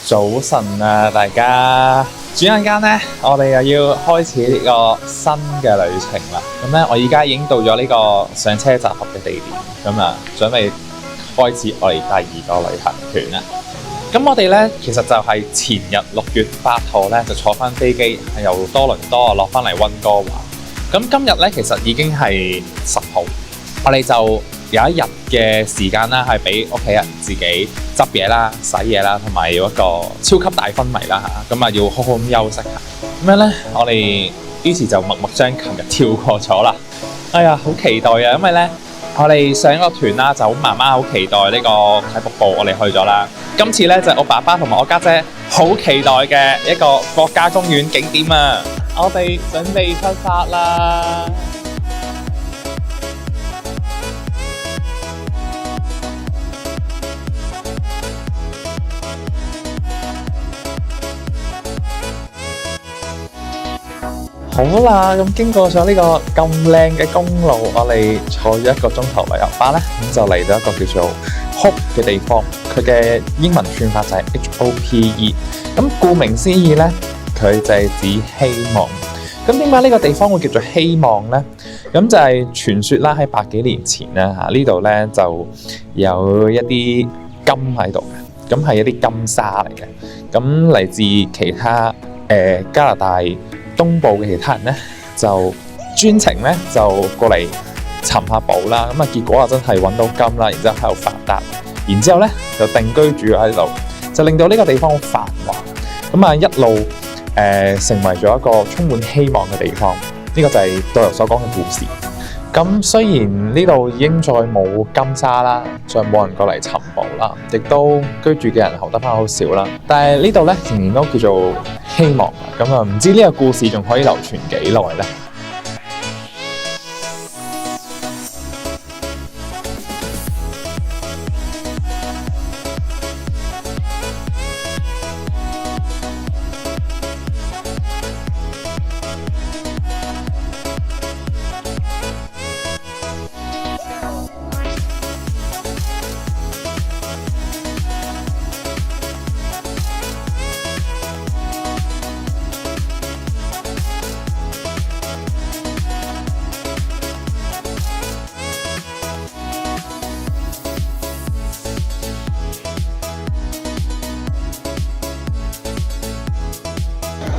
早晨啊，大家！轉眼間呢，我哋又要開始呢個新嘅旅程啦。咁咧，我而家已經到咗呢個上車集合嘅地點，咁啊，準備開始我哋第二個旅行團啦。咁我哋咧，其實就係前日6月8號咧，就坐翻飛機由多倫多落翻嚟溫哥華。咁今日咧，其實已經係10號，我哋就有一日嘅時間啦，係俾屋企人自己執嘢啦、洗嘢啦，同埋要一個超級大昏迷啦嚇，咁啊要好好咁休息下。咁樣咧，我哋於是就默默將琴日跳過咗啦。哎呀，好期待啊！因為咧，我哋上一個團啦，就媽媽好期待呢個睇瀑布，我哋去咗啦。今次咧就係我爸爸同埋我家姐好期待嘅一個國家公園景點啊！我哋準備出發啦！好啦，咁經過咗呢個咁靚嘅公路，我哋坐咗1個鐘頭旅遊巴咧，咁就嚟到一個叫做 Hope 嘅地方。佢嘅英文串法就係 HOPE。咁顧名思義咧，佢就係指希望。咁點解呢個地方會叫做希望咧？咁就係傳說啦，喺100幾年前咧嚇，呢度咧就有一啲金喺度嘅，咁係一啲金沙嚟嘅。咁嚟自其他加拿大東部嘅其他人咧，就專程咧就過嚟尋下寶啦。咁啊結果啊真係揾到金啦，然之後喺度發達，然之後咧就定居住喺度，就令到呢個地方好繁華。咁啊一路成為咗一個充滿希望嘅地方。呢個就係導遊所講嘅故事。咁雖然呢度已經再冇金沙啦，再冇人過嚟尋寶啦，亦都居住嘅人口得翻好少啦，但係呢度咧仍然都叫做希望。咁啊，唔知呢個故事仲可以流傳幾耐咧？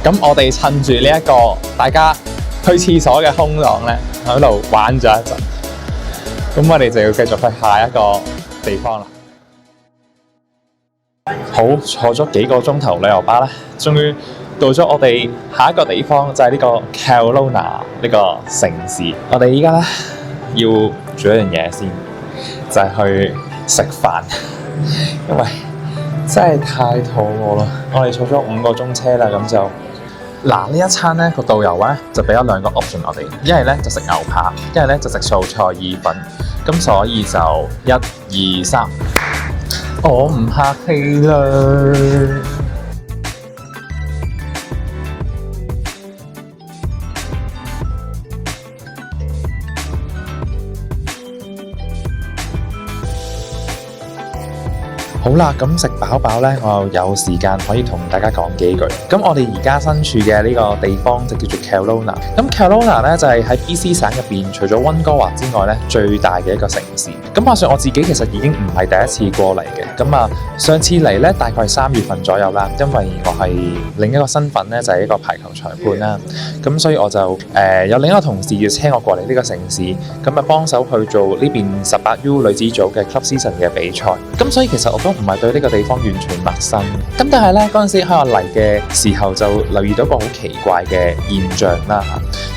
咁我哋趁住呢一個大家去廁所嘅空檔咧，喺度玩咗一陣。咁我哋就要繼續去下一個地方啦。好，坐咗幾個鐘頭旅遊巴咧，終於到咗我哋下一個地方，就係呢個 Kelowna 呢個城市。我哋依家咧要做一樣嘢先，就係去食飯，因為真係太肚餓啦。我哋坐咗5個鐘車啦，咁就嗱呢一餐咧，個導遊咧就俾咗2個 option 我哋，一係咧就食牛扒，一係咧就食素菜意粉。咁所以就1、2、3，我唔客氣啦。好啦，咁食飽飽咧，我又有時間可以同大家講幾句。咁我哋而家身處嘅呢個地方就叫做 Kelowna。咁 Kelowna 咧就係喺 BC 省入邊，除咗溫哥華之外咧，最大嘅一個城市。咁話說我自己其實已經唔係第一次過嚟嘅。咁啊，上次嚟咧大概係3月份左右啦，因為我係另一個身份咧就係一個排球裁判啦。咁所以我就有另一個同事要車我過嚟呢個城市，咁啊幫手去做呢邊18U 女子組嘅 Club Season 嘅比賽。咁所以其實我都唔係對呢個地方完全陌生。咁但係咧嗰陣時喺我嚟嘅時候就留意到個好奇怪嘅現象啦。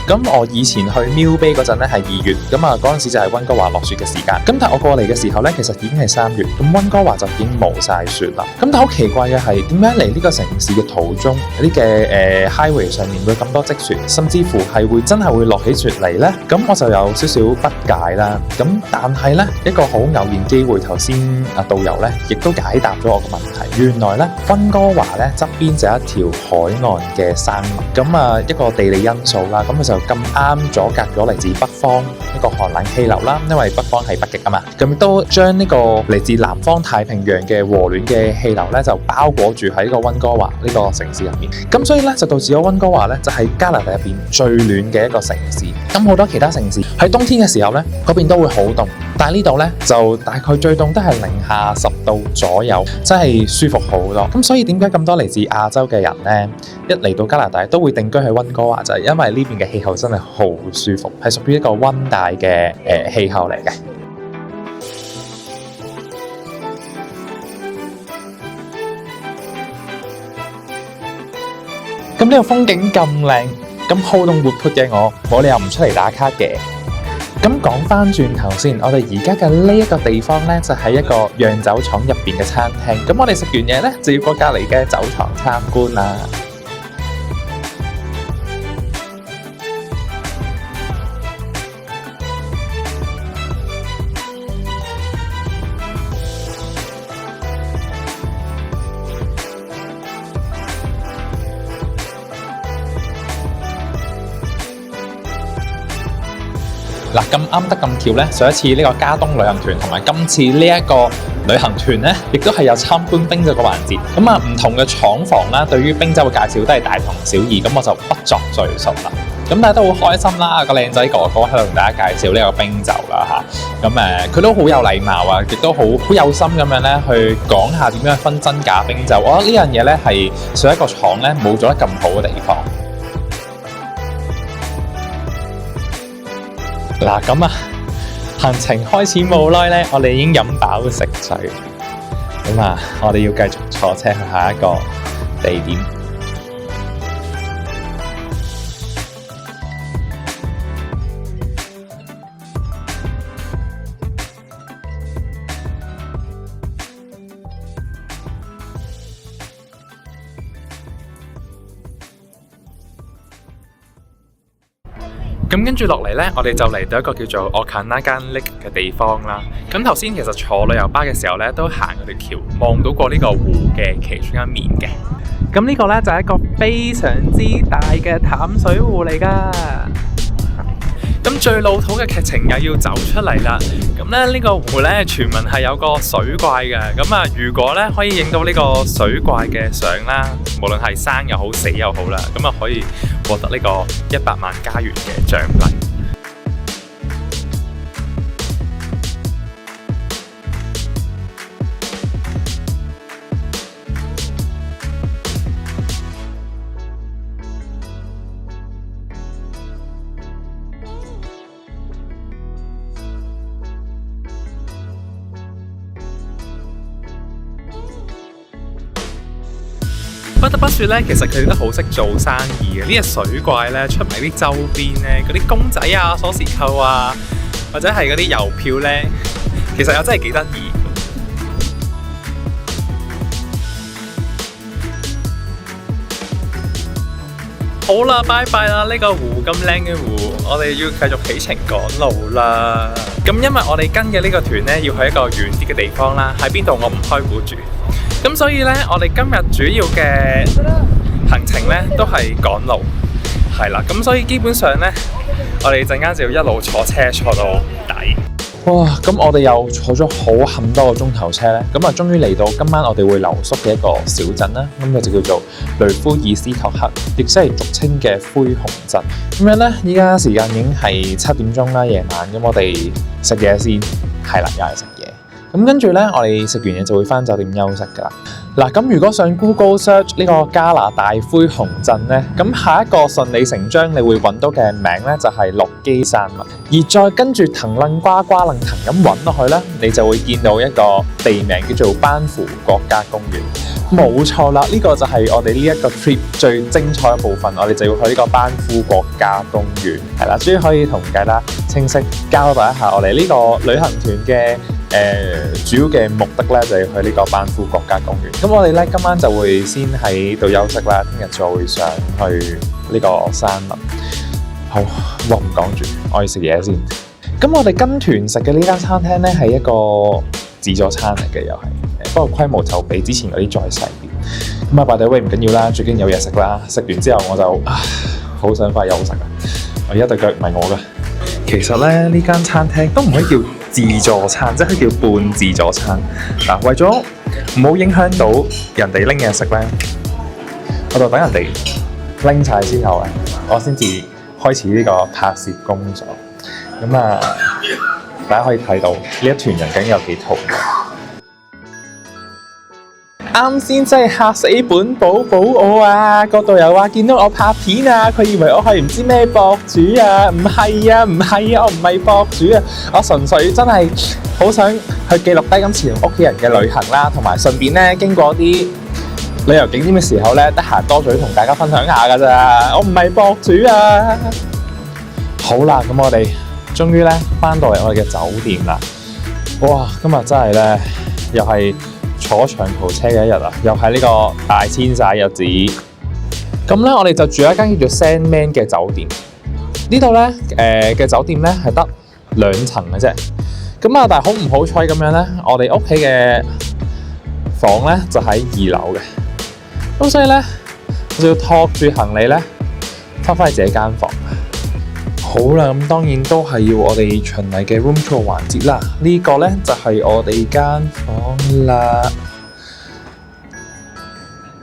咁我以前去 Mill Bay 嗰陣咧係2月，咁啊嗰陣時就係溫哥華落雪嘅時間。咁但係我過嚟嘅時候咧，其實已經係3月，咁溫哥華就已經冇晒雪啦。咁但係好奇怪嘅係點解嚟呢個城市嘅途中有啲嘅highway 上面會咁多積雪，甚至乎係會真係會落起雪嚟咧？咁我就有少少不解啦。咁但係咧一個好偶然機會，頭先導遊咧亦都解答咗我個問題。原來咧溫哥華咧側邊就有一條海岸嘅山脈，咁啊一個地理因素啦，咁佢就咁啱阻隔咗嚟自北方一個寒冷氣流啦，因為北方係北極啊嘛，咁亦都將呢個嚟自南方太平洋嘅和暖嘅氣流咧就包裹住喺呢個溫哥華呢個城市入面，咁所以咧就導致咗溫哥華咧就係加拿大入邊最暖嘅一個城市。咁好多其他城市喺冬天嘅時候咧，嗰邊都會好凍，但係呢度咧就大概最凍都係-10度左右，真係舒服好多。咁所以點解咁多嚟自亞洲嘅人咧，一嚟到加拿大都會定居喺溫哥華，就係因為呢邊嘅氣候真係好舒服，係屬於一個溫帶嘅氣候嚟嘅。咁呢個風景咁靚，咁好動活潑嘅我，冇理由唔出嚟打卡嘅。咁講翻轉頭先，我哋而家嘅呢一個地方呢，就係一個釀酒廠入邊嘅餐廳。咁我哋食完嘢呢，就要過隔離嘅酒廠參觀啦。嗱，咁啱得咁巧咧，上一次呢個加東旅行團同埋今次呢一個旅行團咧，亦都係有參觀冰酒嘅環節。咁啊，唔同嘅廠房啦，對於冰酒嘅介紹都係大同小異，咁我就不作贅述啦。咁大家都好開心啦，個靚仔哥哥喺度同大家介紹呢個冰酒啦嚇。咁佢都好有禮貌啊，亦都好有心咁樣咧去講下點樣分真假冰酒。我覺得呢樣嘢咧係上一個廠咧冇做得咁好嘅地方。嗱，咁啊，行程開始冇耐咧，我哋已經飲飽食醉，咁啊，我哋要繼續坐車去下一個地點。咁跟住落嚟呢，我哋就嚟到一個叫做 Okanagan Lake 嘅地方啦。咁頭先其實坐旅遊巴嘅時候呢，都行嗰條橋，望到過呢個湖嘅其中一面嘅。咁呢個呢，就係一個非常之大嘅淡水湖嚟噶。咁最老土嘅劇情又要走出嚟啦。咁咧呢個湖呢，傳聞係有個水怪嘅。咁啊，如果呢可以影到呢個水怪嘅相啦，無論係生又好死又好啦，咁啊可以獲得呢個100萬加元嘅獎勵。不得不說咧，其實佢哋都好識做生意嘅。呢隻水怪咧出埋啲周邊咧，嗰啲公仔啊、鎖匙扣啊，或者係嗰啲郵票咧，其實又真係幾得意。好啦，拜拜啦！呢個湖咁靚嘅湖，我哋要繼續起程趕路啦。咁因為我哋跟嘅呢個團咧，要去一個遠啲嘅地方啦，喺邊度我唔開估住。咁所以呢，我哋今日主要嘅行程呢都係趕路，係啦。咁所以基本上呢，我哋陣間就要一路坐車坐到底。哇！咁我哋又坐咗好多個鐘頭車呢，咁啊，終於嚟到今晚我哋會留宿嘅一個小鎮啦。咁佢就叫做雷夫爾斯托克，亦即係俗稱嘅灰熊鎮。咁樣呢，依家時間已經係7點鐘啦，夜晚。咁我哋食嘢先，係啦，又係食嘢。咁跟住咧，我哋食完嘢就會返酒店休息㗎啦。嗱，咁如果上 Google Search 呢個加拿大灰熊鎮咧，咁下一個順理成章你會揾到嘅名咧就係落基山脈，而再跟住騰楞呱呱楞騰咁揾落去咧，你就會見到一個地名叫做班夫國家公園。冇錯啦，呢個就係我哋呢一個 trip 最精彩嘅部分，我哋就要去呢個班夫國家公園，係啦，終於可以同大家清晰交代一下我哋呢個旅行團嘅主要嘅目的咧，就要去呢個班夫國家公園。咁我哋咧今晚就會先喺度休息啦，聽日就會上去呢個山林。好，我唔講住，我要食嘢先。咁我哋跟團食嘅呢間餐廳咧係一個自助餐嚟嘅，又係，不過規模就比之前嗰啲再細啲。咁啊，by the way唔緊要啦，最緊有嘢食啦。食完之後我就好想快休息啊！我而家對腳唔係我㗎。其實咧呢間餐廳都唔可以叫自助餐，即係可以叫半自助餐。嗱，為咗唔好影響到人哋拎嘢食咧，我就等人哋拎晒之後咧，我先至開始呢個拍攝工作。咁啊，大家可以睇到呢一團人究竟有幾肚餓。啱先真係嚇死本寶寶我啊！個導遊話見到我拍片啊，佢以為我係唔知咩博主啊，唔係啊，唔係啊，我唔係博主啊，我純粹真係好想去記錄低今次同屋企人嘅旅行啦，同埋順便咧經過啲旅遊景點嘅時候咧，得閒多嘴同大家分享下㗎咋，我唔係博主啊！好啦，咁我哋終於咧翻到嚟我哋嘅酒店啦！哇，今日真係咧又係〜坐長途車嘅一日啊，又係呢個大遷徙日子。咁咧，我哋就住喺一間叫做 Sandman 嘅酒店。呢度咧，嘅酒店咧係得2層嘅啫。咁啊，但係好唔好彩咁樣咧，我哋屋企嘅房咧就喺2樓嘅。咁所以咧，我就要拖住行李咧，翻去自己間房。好啦，咁當然都係要我哋循例嘅 room tour 環節啦。呢個咧就係我哋間房啦。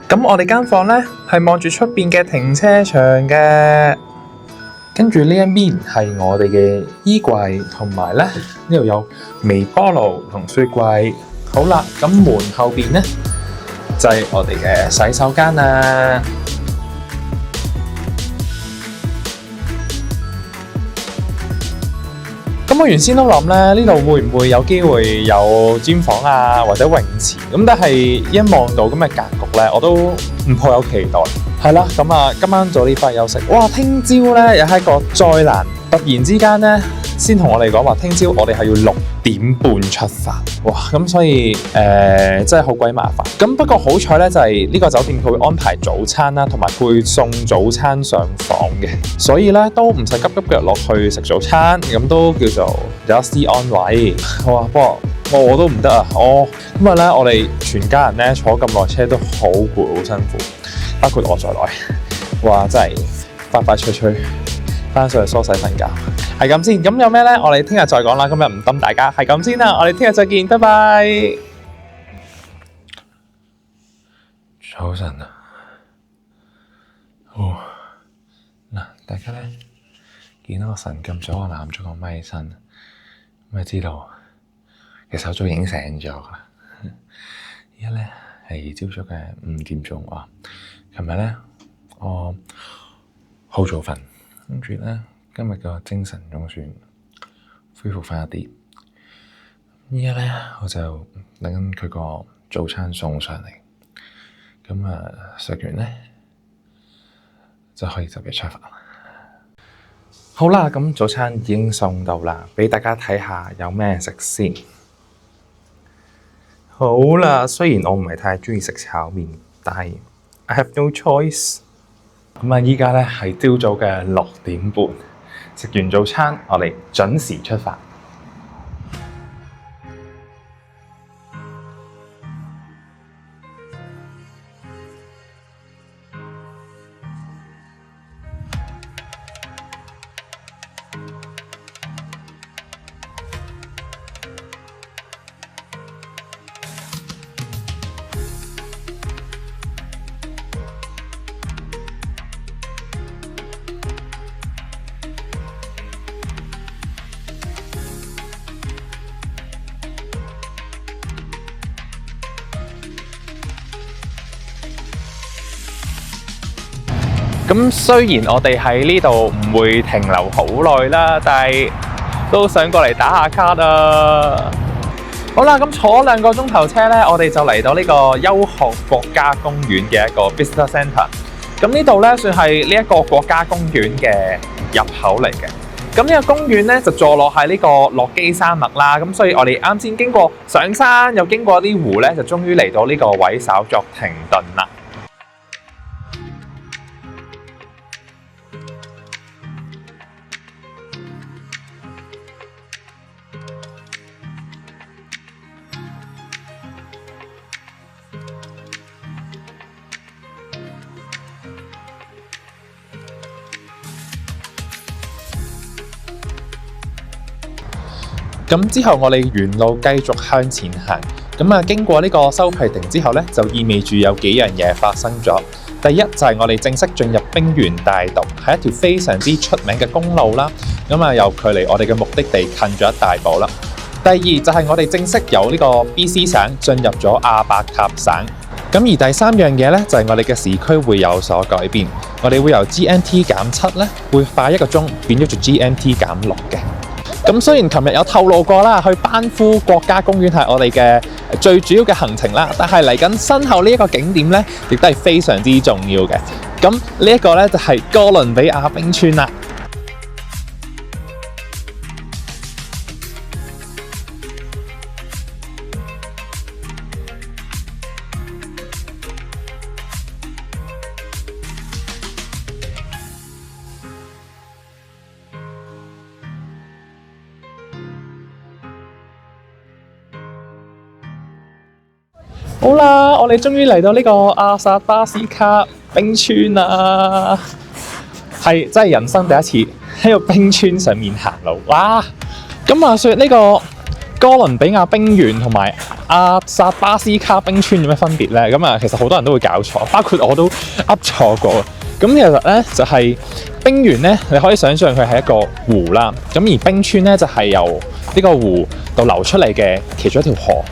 咁我哋間房咧係望住出邊嘅停車場嘅，跟住呢一邊係我哋嘅衣櫃，同埋咧呢度有微波爐同雪櫃。好啦，咁門後邊咧就係我哋嘅洗手間啦。咁我原先都諗咧，呢度會唔會有機會有 gym 房啊，或者泳池？咁但係一望到咁嘅格局咧，我都唔抱有期待。係啦，咁啊，今晚早啲返休息。哇，聽朝咧又係一個災難，突然之間咧先同我哋講話，聽朝我哋係要6點半出發。哇，咁所以真係好鬼麻煩。咁不過好彩咧，就係呢個酒店佢會安排早餐啦，同埋配送早餐上房嘅，所以咧都唔使急急腳落去食早餐，咁都叫做有一絲安慰。哇，不過我都唔得啊！今日咧我哋全家人咧坐咁耐車都好攰，好辛苦，包括我在內。哇，真係快快脆脆翻上去梳洗瞓覺，係咁先。咁有咩咧？我哋聽日再講啦。今日唔抌大家，係咁先啦。我哋聽日再見，拜拜。早晨啊，嗱，大家咧見到我神咁早，我攬咗個咪起身，咁就知道其實我早已經醒咗啦。而家咧係朝早嘅5點鐘啊。琴日咧我好早瞓，跟住咧今日個精神總算恢復翻一啲。而家咧我就等緊佢個早餐送上嚟。咁啊，食完咧就可以就嚟出發。好啦，咁早餐已經送到啦，畀大家睇下有咩食先。好啦，雖然我唔係太鍾意食炒麵，但係 I have no choice。咁啊，依家咧係朝早嘅6點半，食完早餐，我哋準時出發。咁雖然我哋喺呢度唔會停留好耐啦，但係都想過嚟打下卡啊！好啦，咁坐咗2個鐘頭車咧，我哋就嚟到呢個優學國家公園嘅一個 Visitor Centre。咁呢度咧算係呢一個國家公園嘅入口嚟嘅。咁呢個公園咧就坐落喺呢個落基山脈啦。咁所以我哋啱先經過上山，又經過啲湖咧，就終於嚟到呢個位稍作停頓啦。咁之後我哋沿路繼續向前行，咁啊經過呢個收費亭之後呢，就意味住有幾樣嘢發生咗。第一就係我哋正式進入冰原大道，係一條非常之出名嘅公路啦。咁啊又距離我哋嘅目的地近咗一大步啦。第二就係我哋正式由呢個 BC 省進入咗阿伯塔省。咁而第三樣嘢呢，就係我哋嘅時區會有所改變，我哋會由 GMT-7 咧會快1個鐘變咗做 GMT-6嘅。咁雖然琴日有透露過啦，去班夫國家公園係我哋嘅最主要嘅行程啦，但係嚟緊身後呢一個景點呢，亦都係非常之重要嘅。咁呢一個呢，就係哥倫比亞冰川啦。好啦，我哋終於嚟到呢個阿薩巴斯卡冰川啦，係真係人生第一次喺個冰川上面行路，哇！咁話說呢個哥倫比亞冰原同埋阿薩巴斯卡冰川有咩分別呢？咁啊，其實好多人都會搞錯，包括我都噏錯過。咁其實呢，就係冰原呢，你可以想象佢係一個湖啦，咁而冰川呢，就係由呢個湖度流出嚟嘅其中一條河。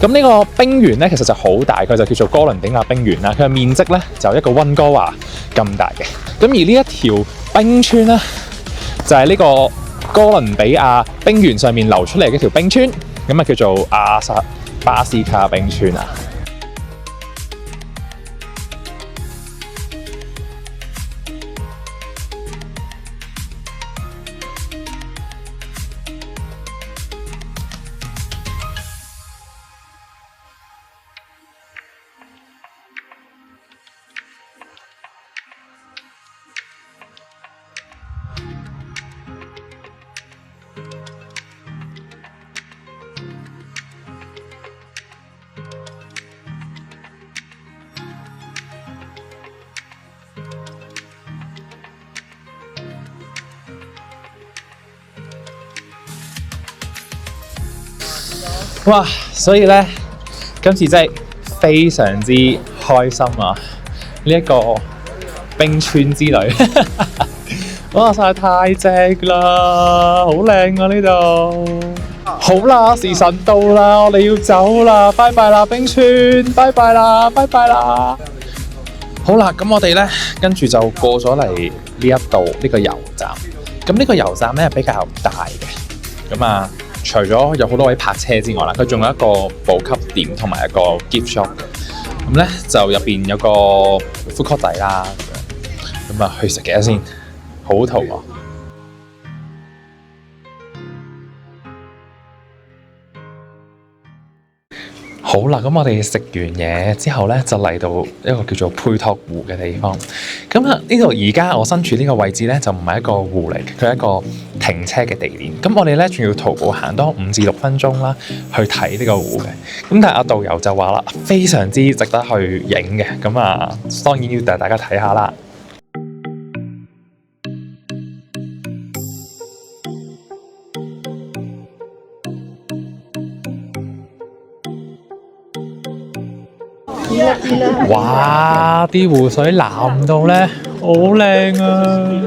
咁呢個冰原咧，其實就好大，佢就叫做哥倫比亞冰原啦。佢嘅面積咧就一個溫哥華咁大嘅。咁而呢一條冰川咧，就係呢個哥倫比亞冰原上面流出嚟嘅一條冰川，咁啊叫做阿薩巴斯卡冰川啊。哇！所以咧，今次真係非常之開心啊！呢一個冰川之旅，哇！實在太正啦，好靚啊呢度。好啦，時辰到啦，我哋要走啦，拜拜啦冰川，拜拜啦，拜拜啦。好啦，咁我哋咧跟住就過咗嚟呢一度呢個油站。咁呢個油站咧比較大嘅，咁啊。除咗有好多位泊車之外啦，佢仲有一個補給點同埋一個 gift shop 嘅。咁咧就入邊有個 food court 仔啦，咁啊去食嘢先，好肚餓。好啦，咁我哋食完嘢之後咧，就嚟到一個叫做佩托湖嘅地方。咁啊，呢度而家我身處呢個位置咧，就唔係一個湖嚟嘅，佢係一個停車嘅地點。咁我哋咧仲要徒步行多5至6分鐘啦，去睇呢個湖嘅。咁但係阿導遊就話啦，非常之值得去影嘅。咁啊，當然要帶大家睇下啦。哇！啲湖水藍到咧，好靚啊！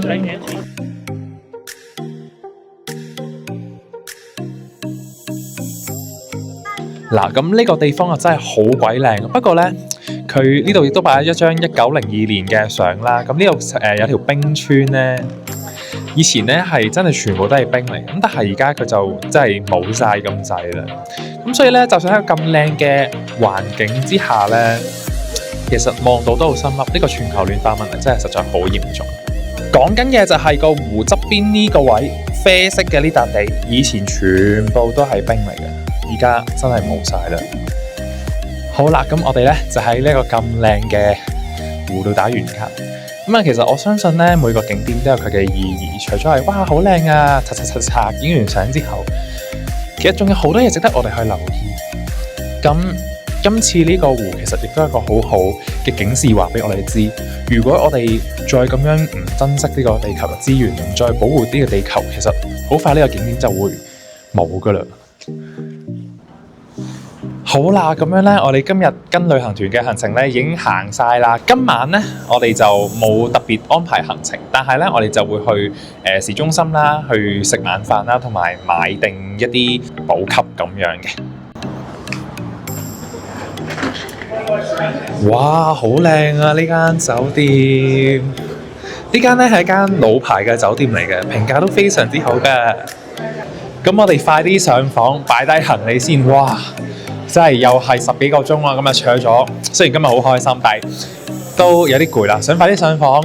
嗱，咁呢個地方啊真係好鬼靚。不過咧，佢呢度亦都擺咗一張1902年嘅相啦。咁呢度有條冰川咧，以前咧係真係全部都係冰嚟，咁但係而家佢就真係冇晒咁滯啦。咁所以咧，就算喺咁靚嘅環境之下咧，其實望到都好深粒。呢個全球暖化問題真係實在好嚴重。講緊嘅就係個湖側邊呢個位啡色嘅呢笪地，以前全部都係冰嚟嘅，而家真係冇晒啦。好啦，咁我哋咧就喺呢個咁靚嘅湖度打完卡。咁啊，其實我相信咧，每個景點都有佢嘅意義。除咗係哇好靚啊，擦影完相之後，其實仲有好多嘢值得我哋去留意。咁今次呢個湖其實亦都係一個好好嘅警示，話俾我哋知，如果我哋再咁樣唔珍惜呢個地球嘅資源，唔再保護呢個地球，其實好快呢個景點就會冇噶啦。好啦，咁樣咧，我哋今日跟旅行團嘅行程咧已經行晒啦。今晚咧，我哋就冇特別安排行程，但係咧，我哋就會去市中心啦，去食晚飯啦，同埋買定一啲補給咁樣嘅。哇，好靚啊！呢間酒店，呢間咧係一間老牌嘅酒店嚟嘅，評價都非常之好嘅。咁我哋快啲上房擺低行李先。哇！真係又係10幾個鐘啦，咁啊搶咗。雖然今日好開心，但係都有啲攰啦，想快啲上房。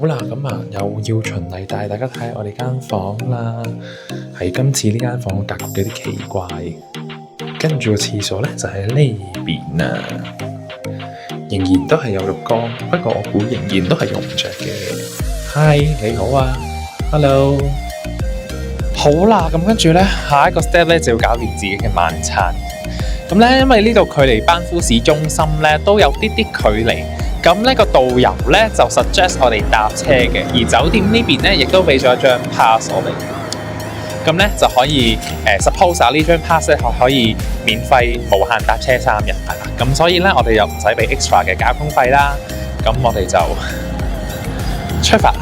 好啦，咁啊又要循例帶大家睇下我哋間房啦。係今次呢間房格局有啲奇怪，跟住個廁所咧就喺呢邊啊，仍然都係有浴缸，不過我估仍然都係用唔着嘅。Hi， 你好啊 ，Hello。好啦，咁跟住咧，下一個 step 咧就要搞掂自己嘅晚餐。咁咧，因為呢度距離班夫市中心咧都有啲距離，咁呢個導遊咧就 suggest 我哋搭車嘅，而酒店呢邊咧亦都俾咗一張 pass 我哋。咁咧就可以suppose 呢張 pass 咧可以免費無限搭車3日，係啦。咁所以咧我哋又唔使俾 extra 嘅交通費啦。咁我哋就出發。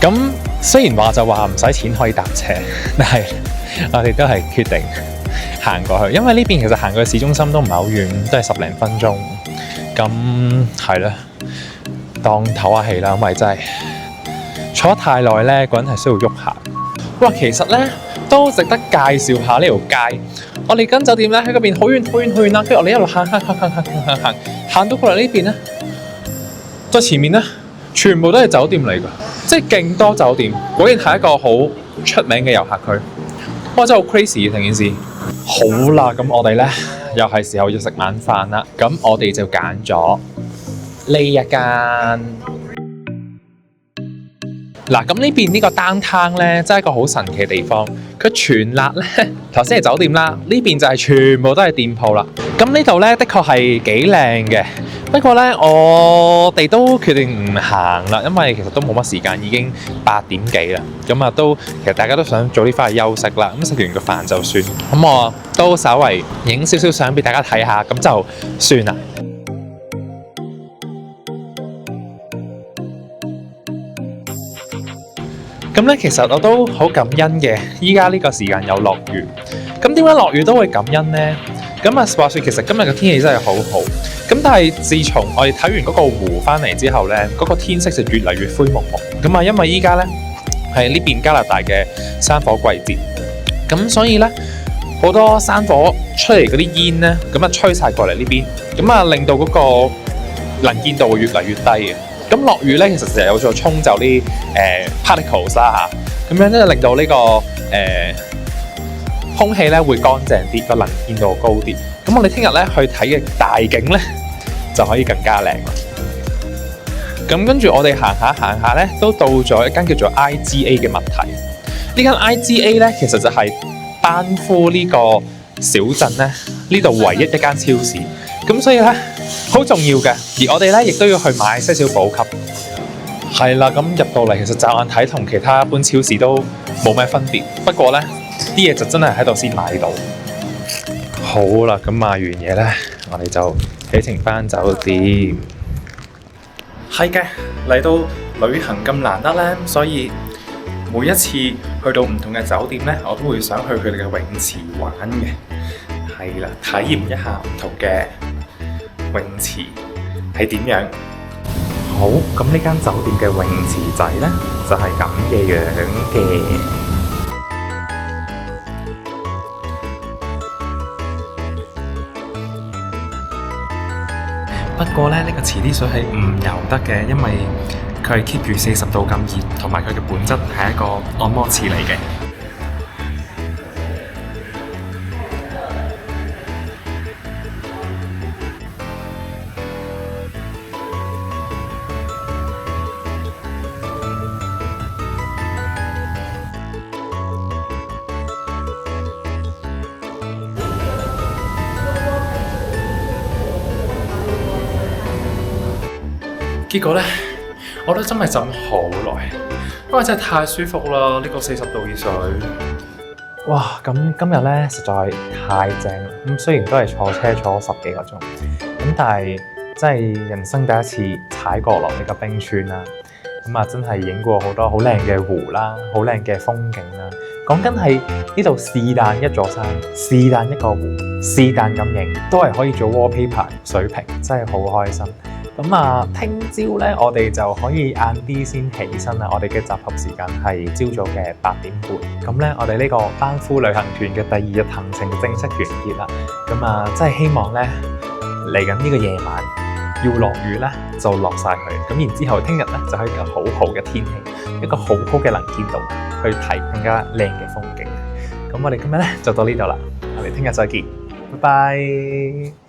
咁雖然話就話唔使錢可以搭車，但係我哋都係決定行過去，因為呢邊其實行過去市中心都唔係好遠，都係10零分鐘。咁係啦，當唞下氣啦，因為真係坐得太耐咧，個人係需要喐下。哇，其實咧都值得介紹下呢條街。我哋間酒店咧喺嗰邊好遠啦，跟住我哋一路行到過嚟呢邊咧，再前面咧全部都係酒店嚟㗎。即係勁多酒店，果然係一個好出名嘅遊客區。哇！真係好 crazy 成件事。好啦，咁我哋咧又係時候要食晚飯啦。咁我哋就揀咗呢一間。嗱，咁呢邊呢個 downtown咧，真係一個好神奇嘅地方。佢全辣咧，頭先係酒店啦，呢邊就係全部都係店鋪啦。咁呢度咧，的確係幾靚嘅。不過咧，我哋都決定唔行啦，因為其實都冇乜時間，已經8點幾啦。咁啊，其實大家都想早啲翻去休息啦。咁食完個飯就算。咁我都稍為影少少相俾大家睇下，咁就算啦。咁咧，其實我都好感恩嘅。依家呢個時間有落雨，咁點解落雨都會感恩呢？咁啊，話說其實今日嘅天氣真係好好。咁但係自從我哋睇完嗰個湖翻嚟之後咧，嗰個天色就越嚟越灰蒙蒙。咁啊，因為依家咧係呢邊加拿大嘅山火季節，咁所以咧好多山火出嚟嗰啲煙咧，咁啊吹晒過嚟呢邊，咁啊令到嗰個能見度會越嚟越低嘅。咁落雨咧，其實成日有助沖走啲particles 啦嚇，咁樣咧令到呢個空氣咧會乾淨啲，個能見度高啲。咁我哋聽日咧去睇嘅大景咧就可以更加靚啦。咁跟住我哋行下咧，都到咗一間叫做 IGA 嘅物體。呢間 IGA 咧其實就係班夫呢個小鎮咧呢度唯一一間超市。咁所以咧好重要嘅，而我哋咧亦都要去買些少補給。係啦，咁入到嚟其實驟眼睇同其他一般超市都冇咩分別，不過咧啲嘢就真係喺度先買到。好啦，咁買完嘢咧，我哋就起程返酒店。係嘅，嚟到旅行咁難得咧，所以每一次去到唔同嘅酒店咧，我都會想去佢哋嘅泳池玩嘅。係啦，體驗一下唔同嘅泳池係點樣。好，咁呢間酒店嘅泳池仔咧就係咁嘅樣嘅。不過咧，呢個池啲水係唔游得嘅，因為佢係 keep 住40度咁熱，同埋佢嘅本質係一個按摩池嚟嘅。結果咧，我覺得真係浸好耐，因為真係太舒服啦！呢個40度熱水，哇！咁今日咧實在太正啦！咁雖然都係坐車坐10幾個鐘，咁但係真係人生第一次踩過落呢個冰川啦。咁啊，真係影過好多好靚嘅湖啦，好靚嘅風景啦。講緊係呢度是但一座山，是但一個湖，是但咁影，都係可以做 wallpaper 水平，真係好開心。咁啊，聽朝咧，我哋就可以晏啲先起身啦。我哋嘅集合時間係朝早嘅8點半。咁咧，我哋呢個班夫旅行團嘅第2日行程正式完結啦。咁啊，真係希望咧嚟緊呢個夜晚要落雨咧，就落晒佢。咁然之後，聽日咧就係一個好好嘅天氣，一個好好嘅能見度，去睇更加靚嘅風景。咁我哋今日咧就到呢度啦，我哋聽日再見，拜拜。